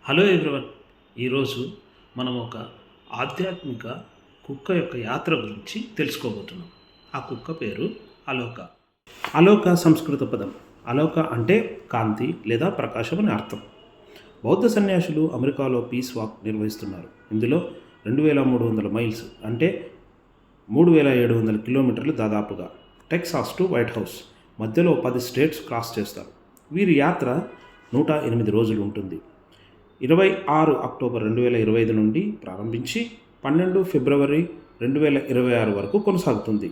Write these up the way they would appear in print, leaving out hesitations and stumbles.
Hello everyone. ఈరోజు మనం ఒక ఆధ్యాత్మిక కుక్క యొక్క యాత్ర గురించి తెలుసుకోబోతున్నాం. ఆ కుక్క పేరు అలోక. అలోక సంస్కృత పదం. అలోక అంటే కాంతి లేదా ప్రకాశం అని అర్థం. బౌద్ధ సన్యాసులు అమెరికాలో పీస్ వాక్ నిర్వహిస్తున్నారు. ఇందులో 2300 మైల్స్ అంటే 3700 కిలోమీటర్లు దాదాపుగా టెక్సాస్ టు వైట్ హౌస్ మధ్యలో 10 స్టేట్స్ క్రాస్ చేస్తారు. వీరి యాత్ర 108 రోజులు ఉంటుంది. 26 అక్టోబర్ 2025 నుండి ప్రారంభించి 12 ఫిబ్రవరి 2026 వరకు కొనసాగుతుంది.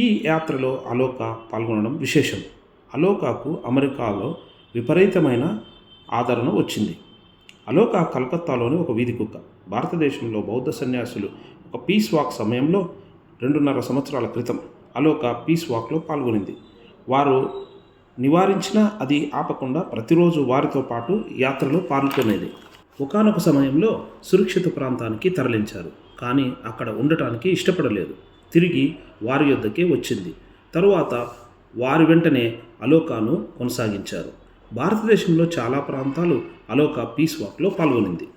ఈ యాత్రలో అలోక పాల్గొనడం విశేషం. అలోకాకు అమెరికాలో విపరీతమైన ఆదరణ వచ్చింది. అలోక కలకత్తాలోని ఒక వీధి కుక్క. భారతదేశంలో బౌద్ధ సన్యాసులు ఒక పీస్ వాక్ సమయంలో 2.5 సంవత్సరాల క్రితం అలోక పీస్ వాక్లో పాల్గొనింది. వారు నివారించినా అది ఆపకుండా ప్రతిరోజు వారితో పాటు యాత్రలో పాల్గొనేది. ఒకానొక సమయంలో సురక్షిత ప్రాంతానికి తరలించారు, కానీ అక్కడ ఉండటానికి ఇష్టపడలేదు. తిరిగి వారి యొద్దకే వచ్చింది. తరువాత వారి వెంటనే అలోకాను కొనసాగించారు. భారతదేశంలో చాలా ప్రాంతాలు అలోక పీస్ వాక్లో పాల్గొనింది.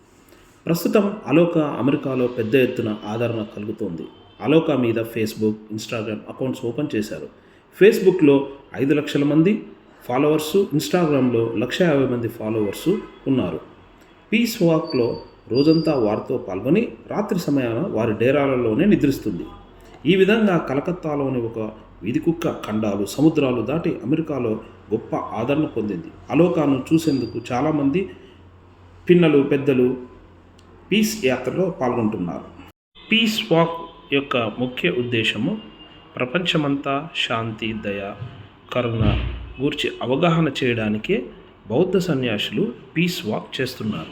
ప్రస్తుతం అలోక అమెరికాలో పెద్ద ఎత్తున ఆదరణ కలుగుతోంది. అలోక మీద ఫేస్బుక్, ఇన్స్టాగ్రామ్ అకౌంట్స్ ఓపెన్ చేశారు. ఫేస్బుక్లో 5 లక్షల మంది ఫాలోవర్సు, ఇన్స్టాగ్రామ్లో 150,000 మంది ఫాలోవర్సు ఉన్నారు. పీస్ వాక్లో రోజంతా వారితో పాల్గొని రాత్రి సమయాన వారి డేరాలలోనే నిద్రిస్తుంది. ఈ విధంగా కలకత్తాలోని ఒక వీధి కుక్క ఖండాలు, సముద్రాలు దాటి అమెరికాలో గొప్ప ఆదరణ పొందింది. అలోకాను చూసేందుకు చాలామంది పిన్నలు, పెద్దలు పీస్ యాత్రలో పాల్గొంటున్నారు. పీస్ వాక్ యొక్క ముఖ్య ఉద్దేశము ప్రపంచమంతా శాంతి, దయ, కరుణ గూర్చి అవగాహన చేయడానికే బౌద్ధ సన్యాసులు పీస్ వాక్ చేస్తున్నారు.